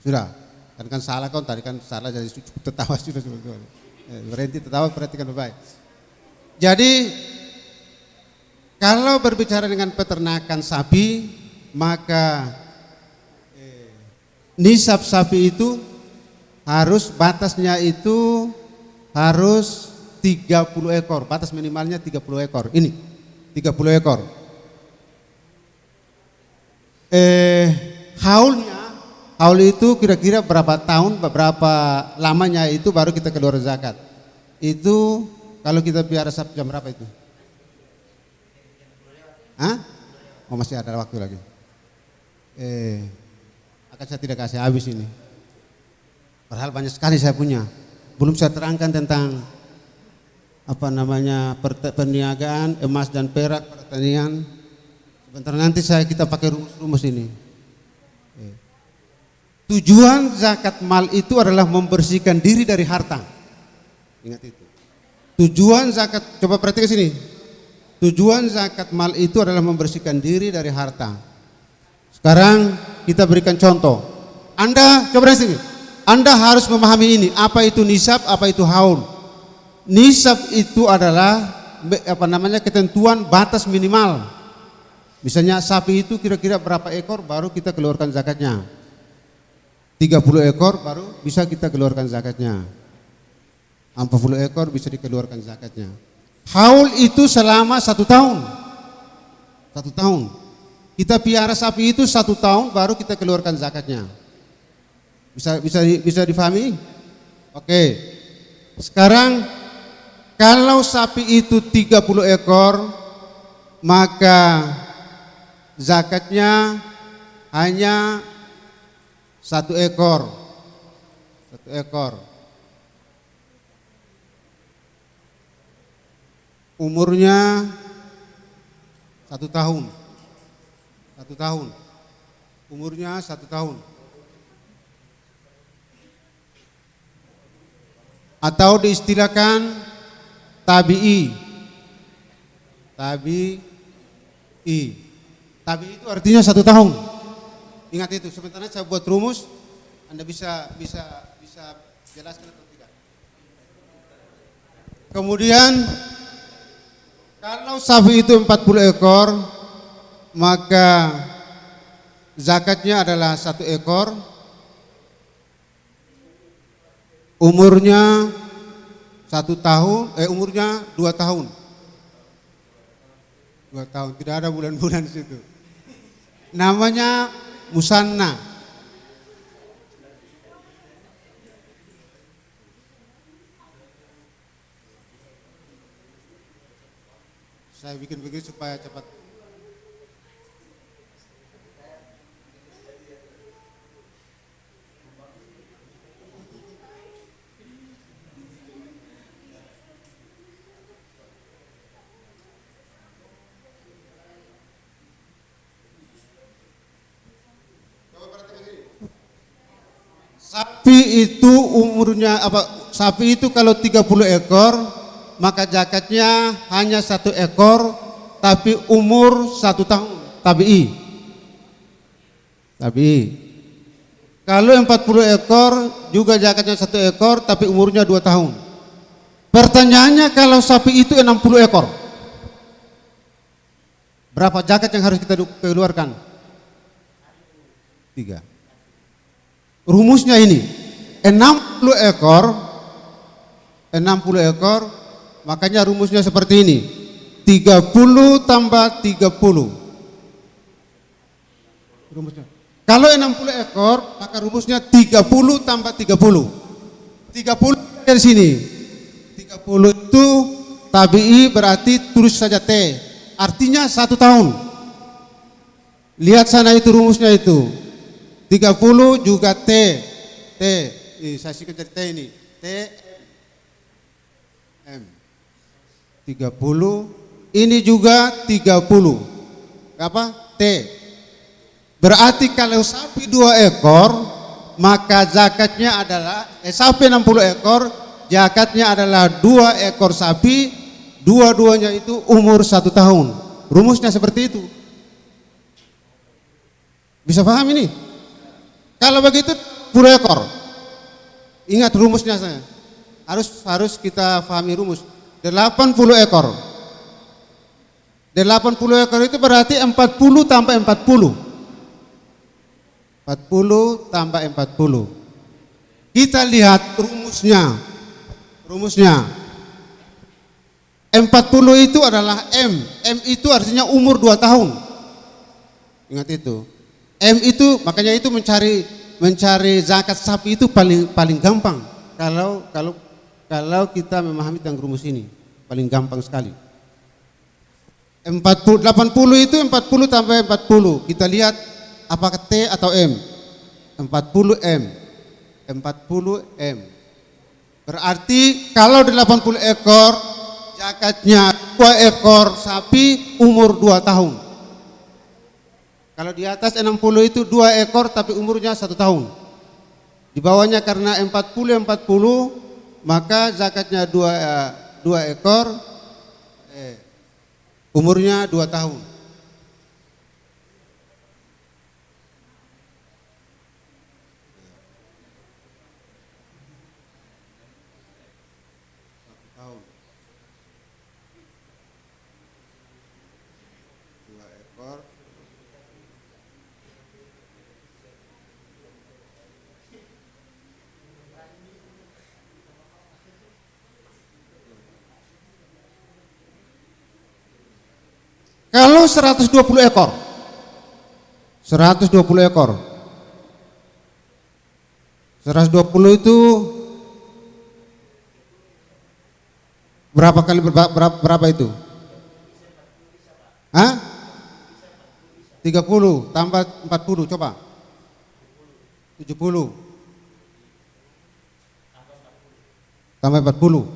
Sudah. Kan salah tadi kan salah jadi cukup tertawa sudah sebetulnya. Berhenti tertawa, perhatikan baik. Jadi kalau berbicara dengan peternakan sapi, maka nisab sapi itu harus batasnya itu harus 30 ekor. Batas minimalnya 30 ekor. Ini 30 ekor. Haul itu kira-kira berapa tahun, berapa lamanya itu baru kita keluar zakat. Itu kalau kita piara sapi jam berapa itu? Masih ada waktu lagi. Akan zakat saya tidak kasih habis ini. Padahal banyak sekali saya punya. Belum saya terangkan tentang apa namanya perniagaan emas dan perak, pertanian. Sebentar nanti kita pakai rumus-rumus ini. Tujuan zakat mal itu adalah membersihkan diri dari harta. Ingat itu. Tujuan zakat, coba perhatikan sini. Tujuan zakat mal itu adalah membersihkan diri dari harta. Sekarang kita berikan contoh. Anda coba sini. Anda harus memahami ini, apa itu nisab, apa itu haul. Nisab itu adalah apa namanya ketentuan batas minimal. Misalnya sapi itu kira-kira berapa ekor baru kita keluarkan zakatnya. 30 ekor baru bisa kita keluarkan zakatnya. 40 ekor bisa dikeluarkan zakatnya. Haul itu selama 1 tahun. 1 tahun. Kita piara sapi itu 1 tahun baru kita keluarkan zakatnya. Bisa difahami? Oke. Sekarang kalau sapi itu 30 ekor maka zakatnya hanya 1 ekor. 1 ekor. Umurnya 1 tahun. 1 tahun. Umurnya 1 tahun. Atau diistilahkan tabi'i. Tabi'i. Tabi'i itu artinya 1 tahun. Ingat itu. Sebentar saya buat rumus. Anda bisa jelaskan atau tidak. Kemudian kalau sapi itu 40 ekor, maka zakatnya adalah 1 ekor. Umurnya 1 tahun, umurnya 2 tahun. 2 tahun, tidak ada bulan-bulan di situ. Namanya musanna. Saya bikin begini supaya cepat. Sapi itu umurnya sapi itu kalau 30 ekor maka zakatnya hanya 1 ekor tapi umur 1 tahun. Tabi'i. Kalau 40 ekor juga zakatnya 1 ekor tapi umurnya 2 tahun. Pertanyaannya kalau sapi itu 60 ekor. Berapa zakat yang harus kita keluarkan? 3. Rumusnya ini 60 ekor makanya rumusnya seperti ini 30 tambah 30 rumusnya. Kalau 60 ekor maka rumusnya 30 tambah 30 dari sini 30 itu tabi'i berarti tulis saja T artinya 1 tahun. Lihat sana itu rumusnya itu 30 juga T. Ini saya singkat jadi T ini. T M. 30. Ini juga 30. Apa? T. Berarti kalau sapi 2 ekor, maka zakatnya adalah sapi 60 ekor, zakatnya adalah 2 ekor sapi, dua-duanya itu umur 1 tahun. Rumusnya seperti itu. Bisa paham ini? Kalau begitu 10 ekor. Ingat rumusnya saya. Harus kita pahami rumus. 80 ekor. 80 ekor itu berarti 40 tambah 40. 40 tambah 40. Kita lihat rumusnya. 40 itu adalah M. M itu artinya umur 2 tahun. Ingat itu. M itu makanya itu mencari zakat sapi itu paling gampang kalau kita memahami tentang rumus ini paling gampang sekali. 80 itu 40 tambah 40 kita lihat apakah T atau M. 40 M. 40 M. Berarti kalau 80 ekor, zakatnya 2 ekor sapi umur 2 tahun. Kalau di atas 60 itu 2 ekor tapi umurnya 1 tahun. Di bawahnya karena 40 maka zakatnya 2 ekor umurnya 2 tahun. Kalau 120 ekor, 120 ekor, 120 itu berapa kali berapa itu? Hah? 30 tambah 40 coba. 70 tambah 40.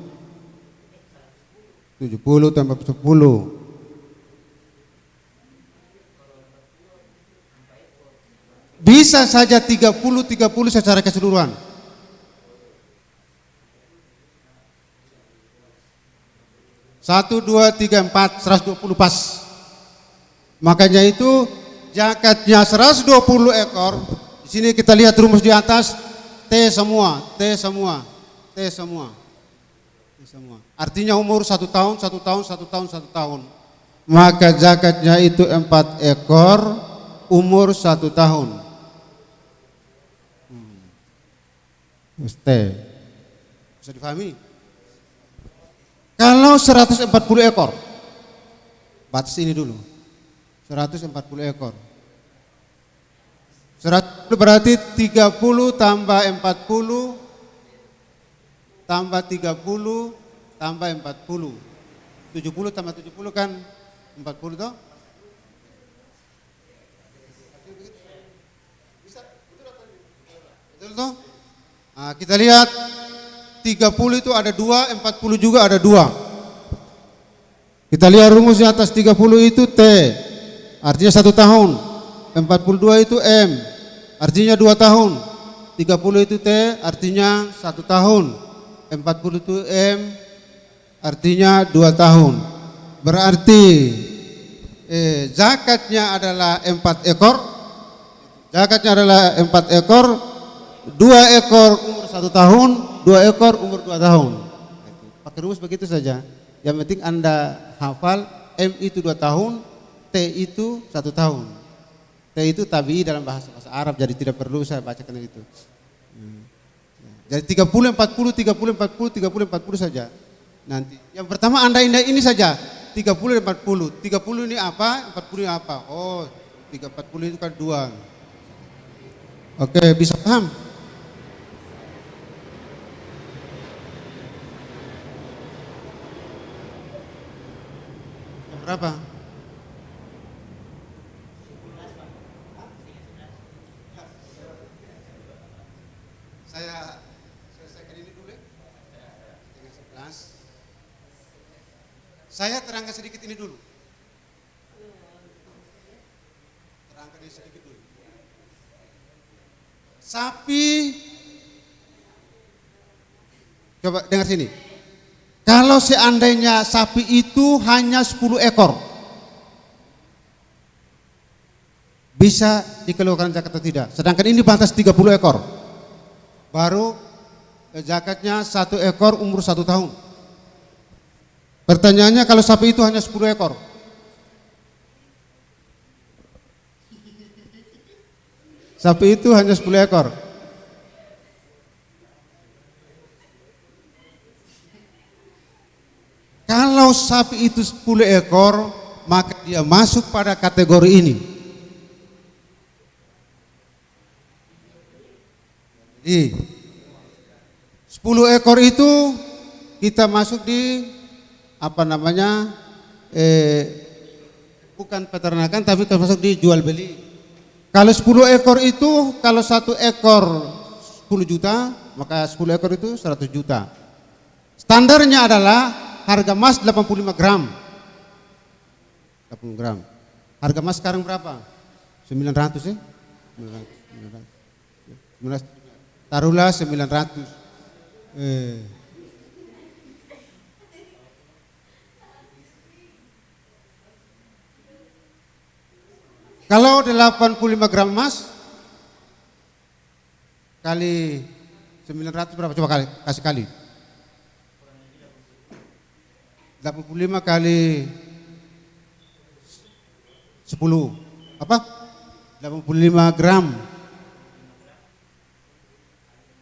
70 tambah 10. Bisa saja 30 secara keseluruhan. Satu, dua, tiga, 4, 120 pas. Makanya itu zakatnya 120 ekor. Di sini kita lihat rumus di atas, T semua. Artinya umur 1 tahun, 1 tahun, 1 tahun, 1 tahun. Maka zakatnya itu 4 ekor, umur 1 tahun. Bisa difahami? Kalau 140 ekor, batas ini dulu, 140 ekor. 140 berarti 30 tambah 40 tambah 30 tambah 40. 70 tambah 70 kan 40 toh? Betul toh? Nah, kita lihat 30 itu ada 2, 40 juga ada 2. Kita lihat rumusnya atas 30 itu T, artinya 1 tahun. 42 itu M, artinya 2 tahun. 30 itu T, artinya 1 tahun. 40 itu M, artinya 2 tahun. Berarti zakatnya adalah 4 ekor. Zakatnya adalah 4 ekor. 2 ekor umur 1 tahun, 2 ekor umur 2 tahun. Pakai rumus begitu saja. Yang penting Anda hafal M itu 2 tahun, T itu 1 tahun. T itu tabi'i dalam bahasa Arab, jadi tidak perlu saya bacakan itu. Jadi 30, 40, 30, 40, 30, 40 saja. Nanti yang pertama Anda ini saja 30 dan 40. 30 ini apa? 40 ini apa? Oh, 40 itu kan 2. Oke, bisa paham? Berapa? Saya selesaikan ini dulu ya. Dengan 11. Saya terangkan sedikit ini dulu. Terangkan ini sedikit dulu. Sapi, coba dengar sini. Kalau seandainya sapi itu hanya 10 ekor, bisa dikeluarkan zakat atau tidak. Sedangkan ini batas 30 ekor. Baru zakatnya 1 ekor umur 1 tahun. Pertanyaannya kalau sapi itu hanya 10 ekor. Sapi itu hanya 10 ekor. Kalau sapi itu 10 ekor, maka dia masuk pada kategori ini. Jadi 10 ekor itu kita masuk di apa namanya? Bukan peternakan tapi termasuk di jual beli. Kalau 10 ekor itu, kalau 1 ekor 10 juta, maka 10 ekor itu 100 juta. Standarnya adalah harga emas 85 gram. 80 gram. Harga emas sekarang berapa? 900 ya? 900. Taruhlah 900. Kalau 85 gram emas kali 900 berapa? Coba kasih kali. 85 kali 10. Apa? 85 gram.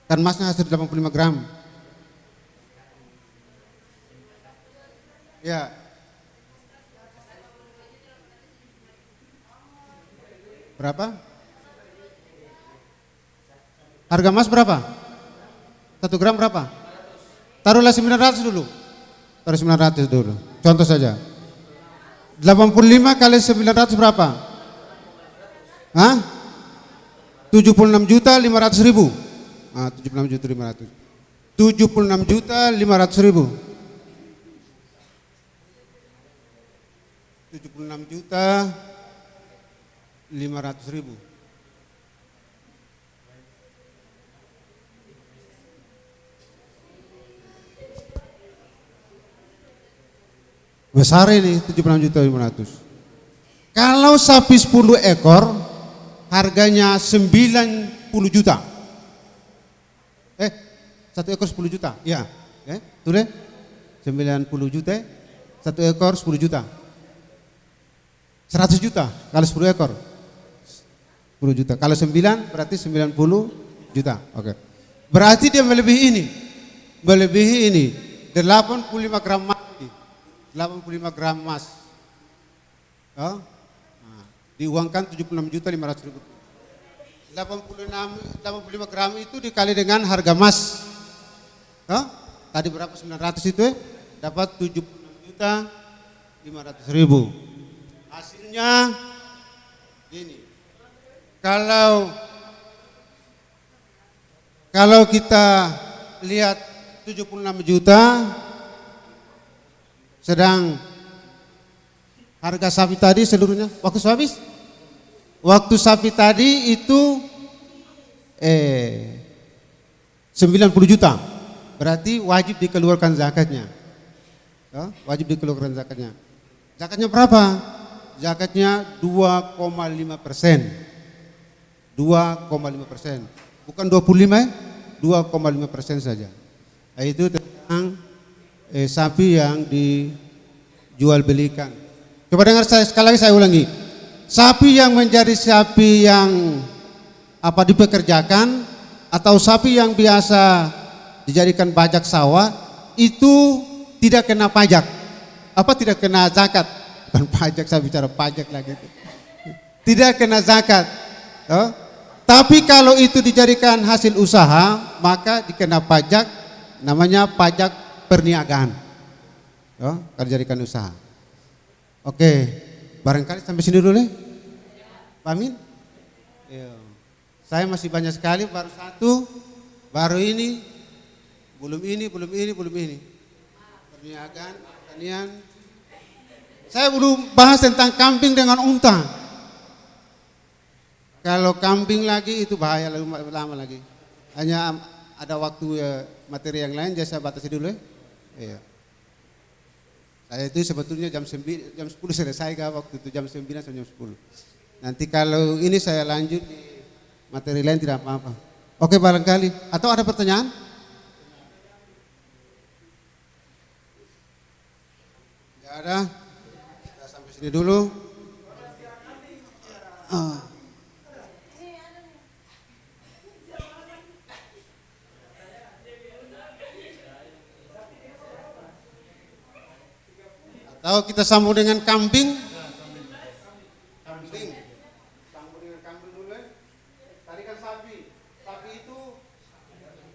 Kan emasnya hasil 85 gram. Ya. Berapa? Harga emas berapa? 1 gram berapa? Taruhlah 900 dulu. Taruh 900 dulu. Contoh saja. 85 kali 900 berapa? Hah? 76 juta 500 ribu. 76 juta 500. 76 juta 500 ribu. 76 juta 500 ribu. Besar ini 76 juta 500. Kalau sapi 10 ekor harganya 90 juta. 1 ekor 10 juta. Ya. Tuh 90 juta. 1 ekor 10 juta. 100 juta kalau 10 ekor. 10 juta. Kalau 9 berarti 90 juta. Oke. Berarti dia melebihi ini. Melebihi ini 85 gram emas. 85 gram emas. Diuangkan 76 juta 500 ribu. 85 gram itu dikali dengan harga emas. Tadi berapa? 900 itu dapat 76 juta 500 ribu. Hasilnya ini. Kalau kita lihat 76 juta, sedang harga sapi tadi seluruhnya waktu sapi tadi itu 90 juta, berarti wajib dikeluarkan zakatnya. Wajib dikeluarkan zakatnya. Zakatnya berapa? Zakatnya 2,5%. 2,5%. Bukan 25 2,5% saja. Itu tentang sapi yang dijual belikan. Coba dengar sekali lagi, saya ulangi. Sapi yang menjadi sapi yang dipekerjakan atau sapi yang biasa dijadikan bajak sawah itu tidak kena pajak. Tidak kena zakat. Bukan pajak, saya bicara pajak lagi. Tidak kena zakat. Tapi kalau itu dijadikan hasil usaha, maka dikena pajak, namanya pajak perniagaan. Kalau dijadikan usaha. Oke, barangkali sampai sini dulu ya. Amin. Saya masih banyak sekali, baru satu, baru ini, belum ini. Perniagaan, pertanian. Saya belum bahas tentang kambing dengan unta. Kalau kambing lagi itu bahaya, lama lagi. Hanya ada waktu materi yang lain, jadi saya batasi dulu ya. Iya. Saya itu sebetulnya jam 10 selesai waktu itu, jam 9 sampai jam 10. Nanti kalau ini saya lanjut di materi lain tidak apa-apa. Oke, barangkali. Atau ada pertanyaan? Tidak ada. Kita sampai sini dulu. Atau kita sambung dengan kambing. Sambung dengan kambing dulu. Tadi kan sapi. Sapi itu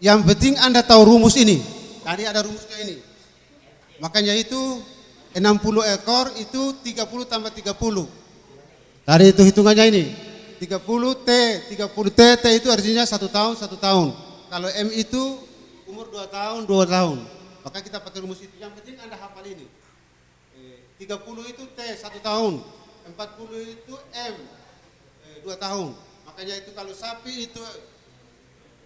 yang penting Anda tahu rumus ini. Tadi ada rumusnya ini. Makanya itu 60 ekor itu 30 tambah 30. Tadi itu hitungannya ini. 30 T, 30 T, T itu artinya 1 tahun, 1 tahun. Kalau M itu umur 2 tahun, 2 tahun. Maka kita pakai rumus itu. Yang penting Anda hafal ini. 30 itu T, 1 tahun. 40 itu M, 2 tahun. Makanya itu kalau sapi itu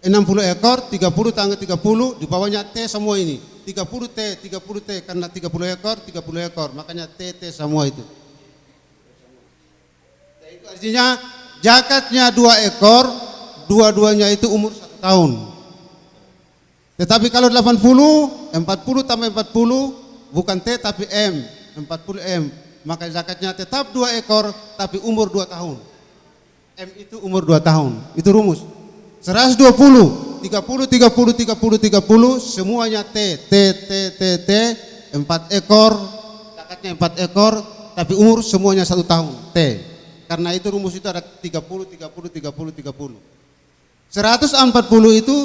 60 ekor, 30 tanggal 30, di bawahnya T semua ini. 30 T, 30 T, karena 30 ekor, 30 ekor. Makanya T, T semua itu. Itu artinya zakatnya 2 ekor, dua-duanya itu umur 1 tahun. Tetapi kalau 80, 40 tambah 40, bukan T tapi M, 40 M. Maka zakatnya tetap 2 ekor, tapi umur 2 tahun. M itu umur 2 tahun. Itu rumus. 120, 30, 30, 30, 30, semuanya T, T, T, T, T, 4 ekor, zakatnya 4 ekor, tapi umur semuanya 1 tahun, T. Karena itu rumus itu ada 30, 30, 30, 30. 140 itu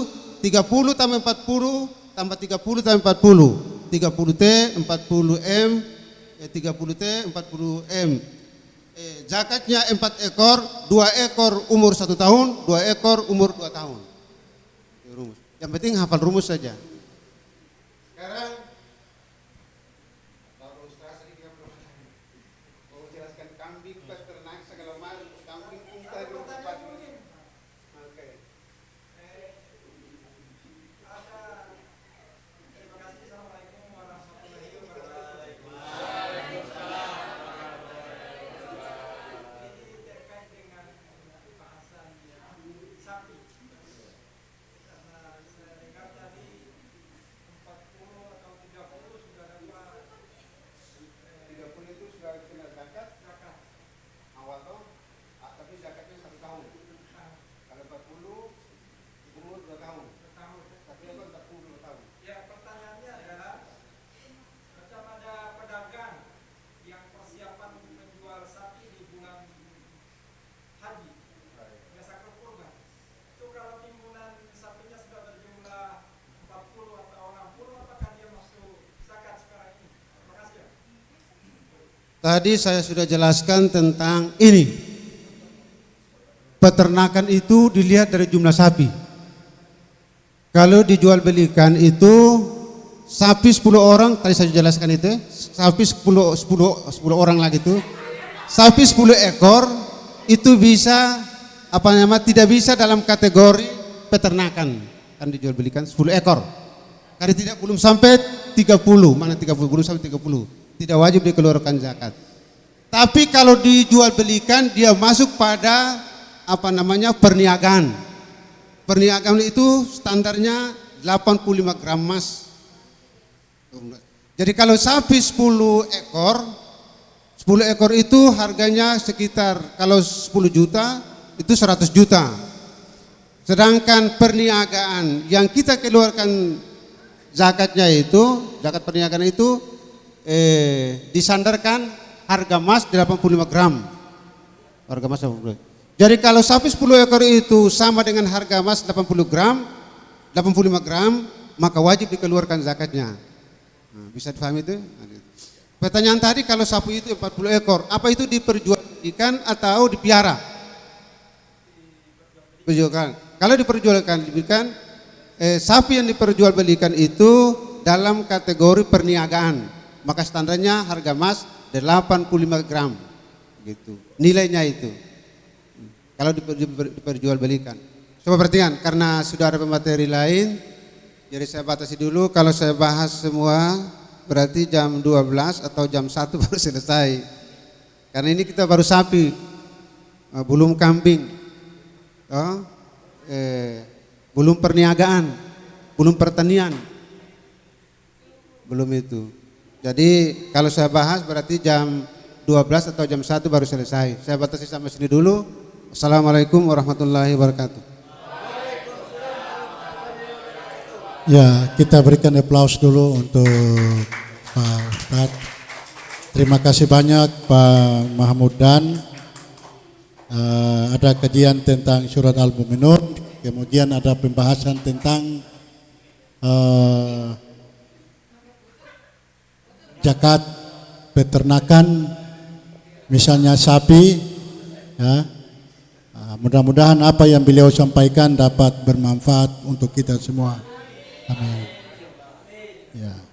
30 tambah 40, tambah 30 tambah 40. 30 T, 40 M, 30 T, 40 M. Zakatnya 4 ekor, 2 ekor umur 1 tahun, 2 ekor umur 2 tahun. Itu rumus. Yang penting hafal rumus saja. Sekarang mau jelaskan kambing, peternak, segala macam, kambing, unta, tempat. Oke. Tadi saya sudah jelaskan tentang ini. Peternakan itu dilihat dari jumlah sapi. Kalau dijual belikan itu sapi 10 orang, tadi saya jelaskan itu, sapi 10 orang lagi itu. Sapi 10 ekor itu bisa tidak bisa dalam kategori peternakan. Kan dijual belikan 10 ekor. Karena tidak belum sampai 30, mana 30 belum sampai 30. Tidak wajib dikeluarkan zakat. Tapi kalau dijual belikan dia masuk pada perniagaan. Perniagaan itu standarnya 85 gram emas. Jadi kalau sapi 10 ekor itu harganya sekitar kalau 10 juta itu 100 juta. Sedangkan perniagaan yang kita keluarkan zakatnya itu, zakat perniagaan itu disandarkan harga emas 85 gram. Harga emas 85. Jadi kalau sapi 10 ekor itu sama dengan harga emas 85 gram, maka wajib dikeluarkan zakatnya. Nah, bisa difahami itu? Pertanyaan tadi kalau sapi itu 40 ekor, apa itu diperjualbelikan atau dipiara? Diperjualkan. Kalau diperjualbelikan, sapi yang diperjualbelikan itu dalam kategori perniagaan. Maka standarnya harga emas 85 gram gitu. Nilainya itu. Kalau diperjualbelikan. Coba perhatikan karena sudah ada pemateri lain, jadi saya batasi dulu. Kalau saya bahas semua berarti jam 12 atau jam 1 baru selesai. Karena ini kita baru sapi, belum kambing, belum perniagaan, belum pertanian, belum itu. Jadi kalau saya bahas berarti jam 12 atau jam 1 baru selesai. Saya batasi sampai sini dulu. Assalamualaikum warahmatullahi wabarakatuh. Ya, kita berikan aplaus dulu untuk Pak Ustadz. Terima kasih banyak Pak Mahmudan. Ada kajian tentang surat Al-Mu'minun, kemudian ada pembahasan tentang zakat peternakan, misalnya sapi, ya, mudah-mudahan apa yang beliau sampaikan dapat bermanfaat untuk kita semua. Amin. Ya.